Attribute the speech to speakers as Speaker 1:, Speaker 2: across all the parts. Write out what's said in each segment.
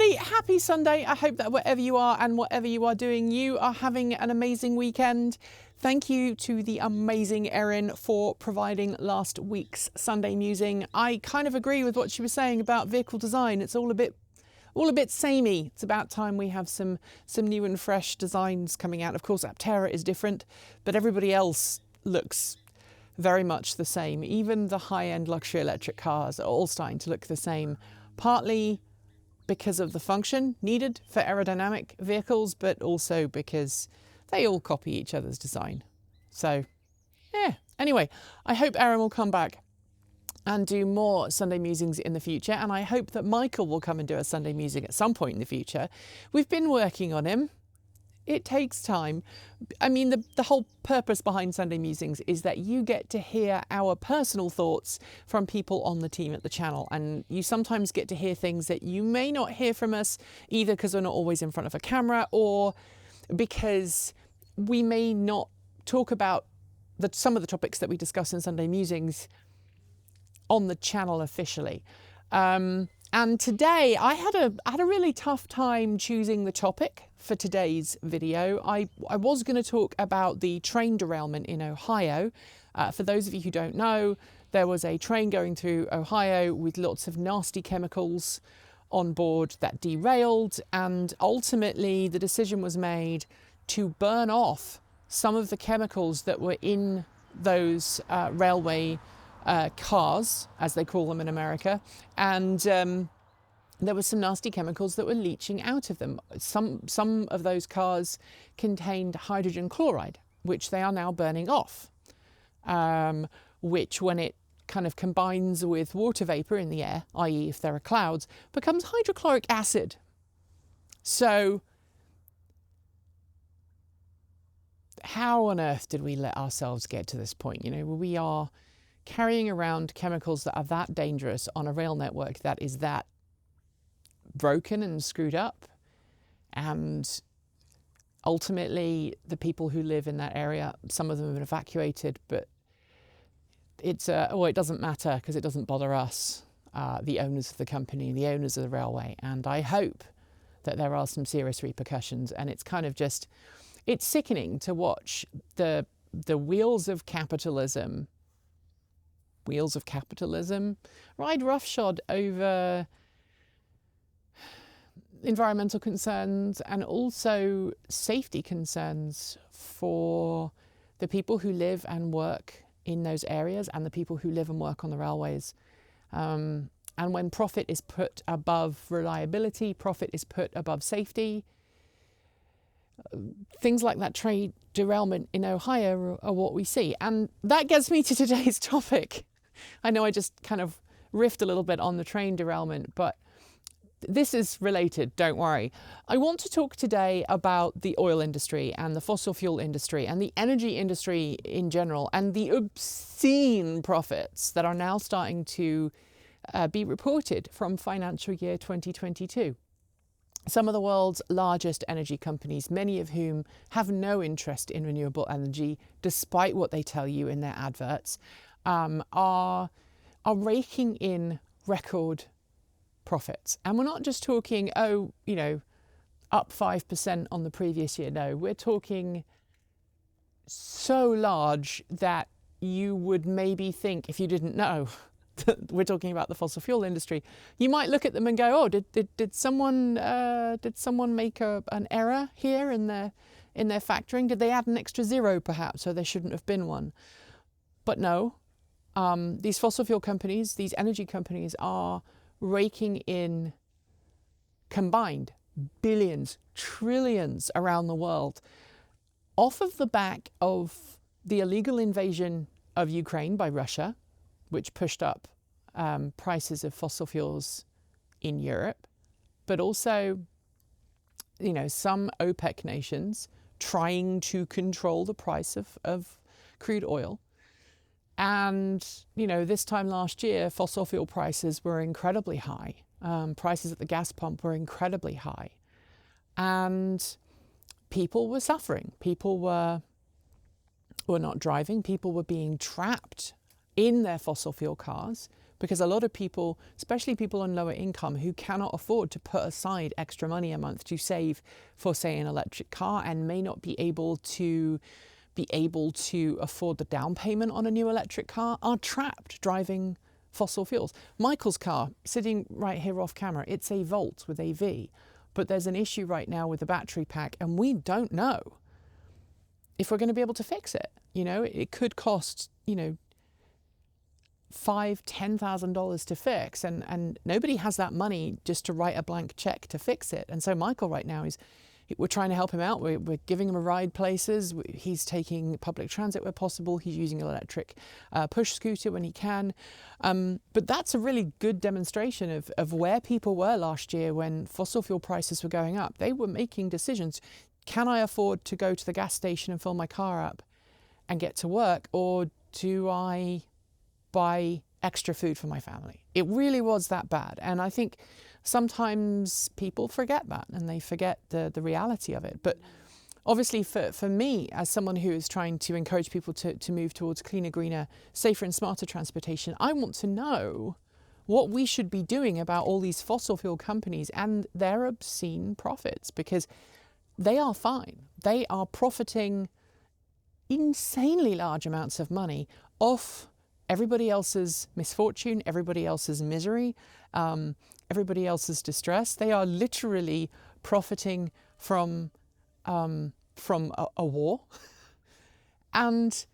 Speaker 1: Hey, happy Sunday. I hope that wherever you are and whatever you are doing, you are having an amazing weekend. Thank you to the amazing Erin for providing last week's Sunday musing. I kind of agree with what she was saying about vehicle design. It's all a bit samey. It's about time we have some new and fresh designs coming out. Of course, Aptera is different, but everybody else looks very much the same. Even the high-end luxury electric cars are all starting to look the same, partly because of the function needed for aerodynamic vehicles, but also because they all copy each other's design. So, yeah. Anyway, I hope Erin will come back and do more Sunday musings in the future, and I hope that Michael will come and do a Sunday musing at some point in the future. We've been working on him. It takes time. I mean, the whole purpose behind Sunday musings is that you get to hear our personal thoughts from people on the team at the channel, and you sometimes get to hear things that you may not hear from us, either because we're not always in front of a camera or because we may not talk about some of the topics that we discuss in Sunday musings on the channel officially. And today I had a really tough time choosing the topic for today's video. I was going to talk about the train derailment in Ohio. For those of you who don't know, there was a train going through Ohio with lots of nasty chemicals on board that derailed, and ultimately the decision was made to burn off some of the chemicals that were in those railway cars, as they call them in America, and there were some nasty chemicals that were leaching out of them. Some of those cars contained hydrogen chloride, which they are now burning off, which, when it kind of combines with water vapor in the air, i.e. if there are clouds, becomes hydrochloric acid. So how on earth did we let ourselves get to this point? You know, we are carrying around chemicals that are that dangerous on a rail network that is that broken and screwed up, and ultimately the people who live in that area, some of them have been evacuated, but it doesn't matter because it doesn't bother us, the owners of the company, the owners of the railway, and I hope that there are some serious repercussions. And it's kind of it's sickening to watch the wheels of capitalism ride roughshod over environmental concerns and also safety concerns for the people who live and work in those areas and the people who live and work on the railways. And when profit is put above reliability, profit is put above safety, things like that train derailment in Ohio are what we see. And that gets me to today's topic. I know I just kind of riffed a little bit on the train derailment, but this is related, don't worry. I want to talk today about the oil industry and the fossil fuel industry and the energy industry in general, and the obscene profits that are now starting to be reported from financial year 2022. Some of the world's largest energy companies, many of whom have no interest in renewable energy, despite what they tell you in their adverts, are raking in record profits. And we're not just talking, up 5% on the previous year. No, we're talking so large that you would maybe think, if you didn't know, that we're talking about the fossil fuel industry, you might look at them and go, oh, did someone make an error here in their factoring? Did they add an extra zero perhaps, so there shouldn't have been one? But no, these fossil fuel companies, these energy companies are raking in combined billions, trillions around the world off of the back of the illegal invasion of Ukraine by Russia, which pushed up prices of fossil fuels in Europe, but also, some OPEC nations trying to control the price of crude oil. And, this time last year, fossil fuel prices were incredibly high. Prices at the gas pump were incredibly high. And people were suffering. People were not driving. People were being trapped in their fossil fuel cars because a lot of people, especially people on lower income who cannot afford to put aside extra money a month to save for, say, an electric car, and may not be able to afford the down payment on a new electric car, are trapped driving fossil fuels. Michael's car, sitting right here off camera, it's a Volt with a V, but there's an issue right now with the battery pack, and we don't know if we're going to be able to fix it. You know, it could cost, you know, $5,000-$10,000 to fix, and nobody has that money just to write a blank check to fix it. And so Michael right now we're trying to help him out. We're giving him a ride places. He's taking public transit where possible. He's using an electric push scooter when he can. But that's a really good demonstration of where people were last year when fossil fuel prices were going up. They were making decisions. Can I afford to go to the gas station and fill my car up and get to work, or do I buy extra food for my family? It really was that bad. And I think sometimes people forget that, and they forget the reality of it. But obviously for me, as someone who is trying to encourage people to move towards cleaner, greener, safer and smarter transportation, I want to know what we should be doing about all these fossil fuel companies and their obscene profits, because they are fine. They are profiting insanely large amounts of money off everybody else's misfortune, everybody else's misery, everybody else's distress. They are literally profiting from a war. And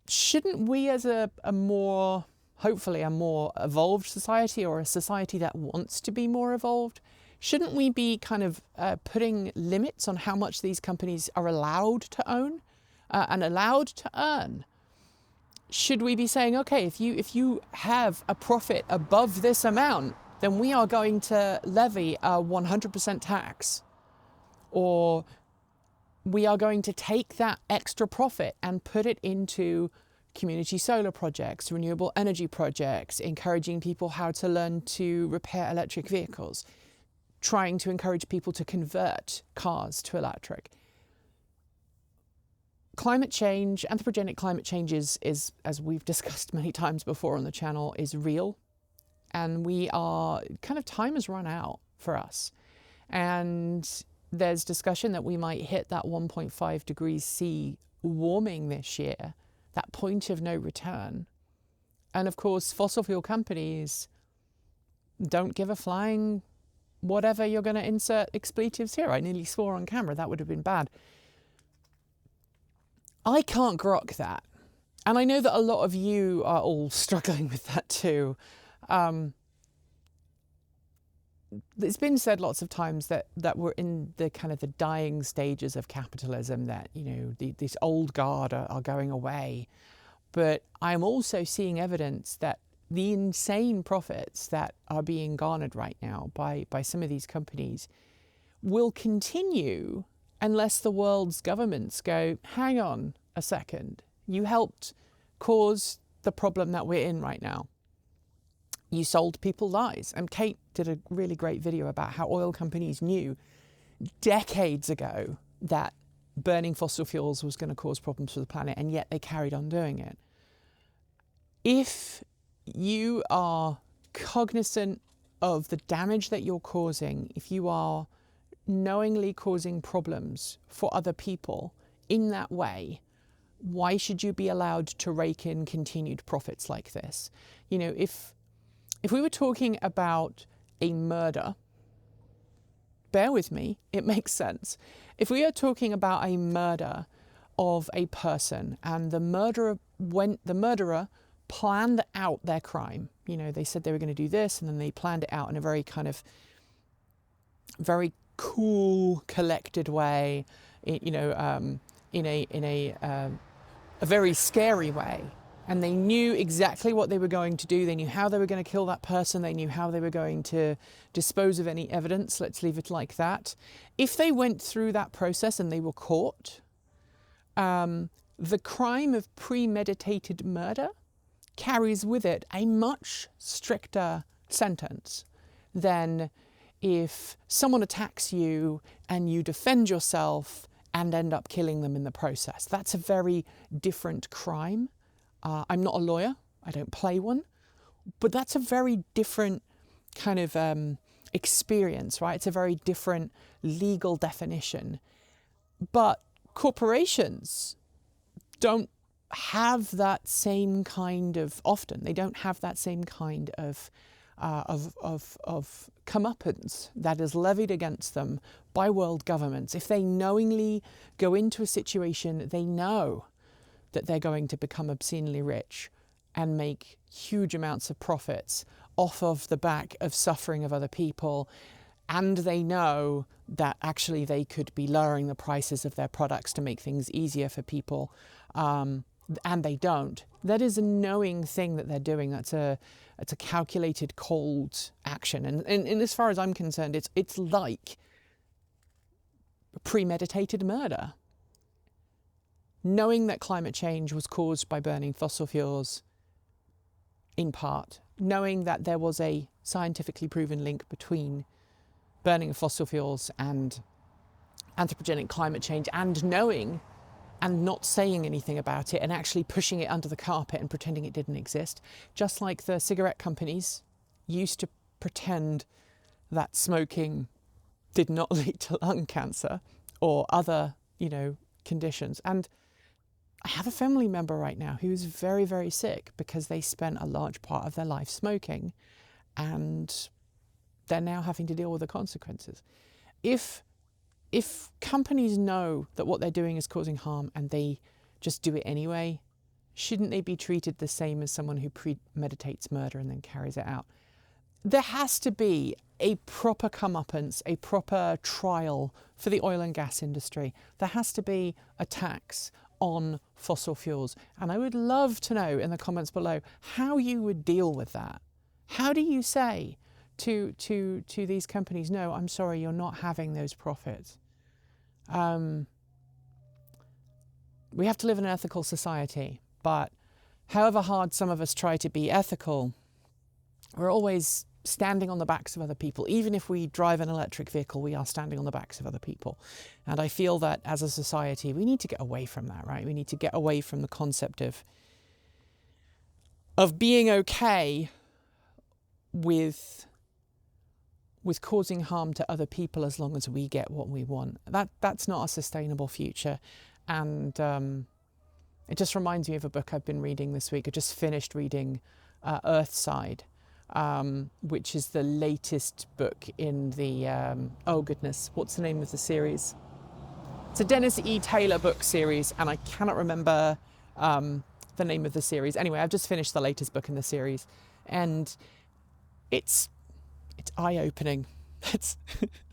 Speaker 1: shouldn't we, as hopefully a more evolved society, or a society that wants to be more evolved, shouldn't we be kind of putting limits on how much these companies are allowed to own and allowed to earn? Should we be saying, okay, if you have a profit above this amount, then we are going to levy a 100% tax, or we are going to take that extra profit and put it into community solar projects, renewable energy projects, encouraging people how to learn to repair electric vehicles, trying to encourage people to convert cars to electric. Climate change, anthropogenic climate change is, as we've discussed many times before on the channel, is real. And time has run out for us. And there's discussion that we might hit that 1.5 degrees C warming this year, that point of no return. And of course, fossil fuel companies don't give a flying whatever you're going to insert expletives here. I nearly swore on camera. That would have been bad. I can't grok that. And I know that a lot of you are all struggling with that too. It's been said lots of times that we're in the kind of the dying stages of capitalism, that, you know, this old guard are going away. But I'm also seeing evidence that the insane profits that are being garnered right now by some of these companies will continue unless the world's governments go, hang on a second, you helped cause the problem that we're in right now. You sold people lies. And Kate did a really great video about how oil companies knew decades ago that burning fossil fuels was going to cause problems for the planet, and yet they carried on doing it. If you are cognizant of the damage that you're causing, if you are knowingly causing problems for other people in that way, why should you be allowed to rake in continued profits like this? You know, if we were talking about a murder, bear with me, it makes sense. If we are talking about a murder of a person, and the murderer planned out their crime, you know, they said they were going to do this, and then they planned it out in a very kind of very cool, collected way, you know, in a very scary way. And they knew exactly what they were going to do. They knew how they were going to kill that person. They knew how they were going to dispose of any evidence. Let's leave it like that. If they went through that process and they were caught, the crime of premeditated murder carries with it a much stricter sentence than if someone attacks you and you defend yourself and end up killing them in the process. That's a very different crime. I'm not a lawyer. I don't play one. But that's a very different kind of experience, right? It's a very different legal definition. But corporations don't have that same kind of, often they don't have that same kind of comeuppance that is levied against them by world governments. If they knowingly go into a situation, they know that they're going to become obscenely rich and make huge amounts of profits off of the back of suffering of other people. And they know that actually they could be lowering the prices of their products to make things easier for people. And they don't. That is a knowing thing that they're doing. It's a calculated, cold action. And as far as I'm concerned, it's like premeditated murder. Knowing that climate change was caused by burning fossil fuels, in part, knowing that there was a scientifically proven link between burning of fossil fuels and anthropogenic climate change, and knowing and not saying anything about it and actually pushing it under the carpet and pretending it didn't exist. Just like the cigarette companies used to pretend that smoking did not lead to lung cancer or other, conditions. And I have a family member right now who is very, very sick because they spent a large part of their life smoking, and they're now having to deal with the consequences. If companies know that what they're doing is causing harm and they just do it anyway, shouldn't they be treated the same as someone who premeditates murder and then carries it out? There has to be a proper comeuppance, a proper trial for the oil and gas industry. There has to be a tax on fossil fuels. And I would love to know in the comments below how you would deal with that. How do you say to these companies, no, I'm sorry, you're not having those profits? We have to live in an ethical society, but however hard some of us try to be ethical, we're always standing on the backs of other people. Even if we drive an electric vehicle, we are standing on the backs of other people. And I feel that as a society, we need to get away from that, right? We need to get away from the concept of being okay with causing harm to other people as long as we get what we want. That's not a sustainable future. And it just reminds me of a book I've been reading this week. I just finished reading Earthside, which is the latest book in the, oh goodness, what's the name of the series? It's a Dennis E. Taylor book series, and I cannot remember the name of the series. Anyway, I've just finished the latest book in the series, and it's eye-opening.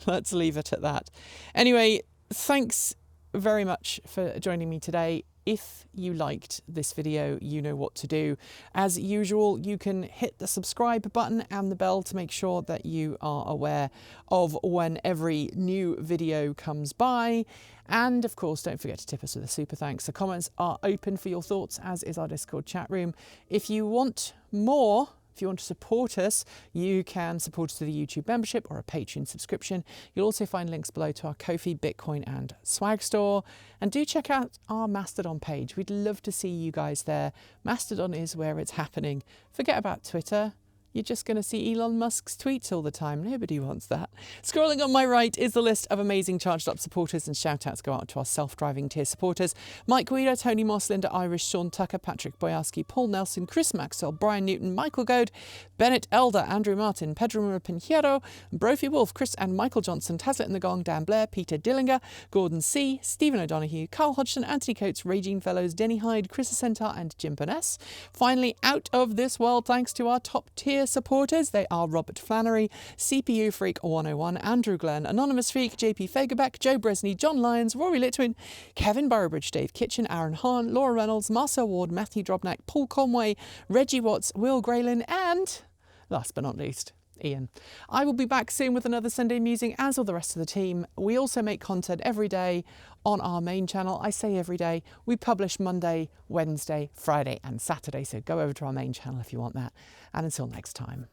Speaker 1: Let's leave it at that. Anyway, thanks very much for joining me today. If you liked this video, you know what to do. As usual, you can hit the subscribe button and the bell to make sure that you are aware of when every new video comes by. And of course, don't forget to tip us with a super thanks. The comments are open for your thoughts, as is our Discord chat room. If you want more, if you want to support us, you can support us through the YouTube membership or a Patreon subscription. You'll also find links below to our Ko-fi, Bitcoin and Swag store. And do check out our Mastodon page. We'd love to see you guys there. Mastodon is where it's happening. Forget about Twitter. You're just going to see Elon Musk's tweets all the time. Nobody wants that. Scrolling on my right is the list of amazing charged up supporters, and shout outs go out to our self-driving tier supporters: Mike Guida, Tony Moss, Linda Irish, Sean Tucker, Patrick Boyarski, Paul Nelson, Chris Maxwell, Brian Newton, Michael Goad, Bennett Elder, Andrew Martin, Pedro Mura Pinheiro, Brophy Wolf, Chris and Michael Johnson, Taslet and the Gong, Dan Blair, Peter Dillinger, Gordon C, Stephen O'Donoghue, Carl Hodgson, Anthony Coates, Raging Fellows, Denny Hyde, Chris Centaur and Jim Burness. Finally, out of this world, thanks to our top tier supporters. They are Robert Flannery, CPU Freak 101, Andrew Glenn, Anonymous Freak, JP Fagerbeck, Joe Bresney, John Lyons, Rory Litwin, Kevin Burrowbridge, Dave Kitchen, Aaron Hahn, Laura Reynolds, Marcel Ward, Matthew Drobnak, Paul Conway, Reggie Watts, Will Graylin, and last but not least, Ian. I will be back soon with another Sunday Musing, as will the rest of the team. We also make content every day on our main channel. I say every day. We publish Monday, Wednesday, Friday and Saturday, so go over to our main channel if you want that. And until next time,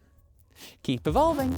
Speaker 1: keep evolving.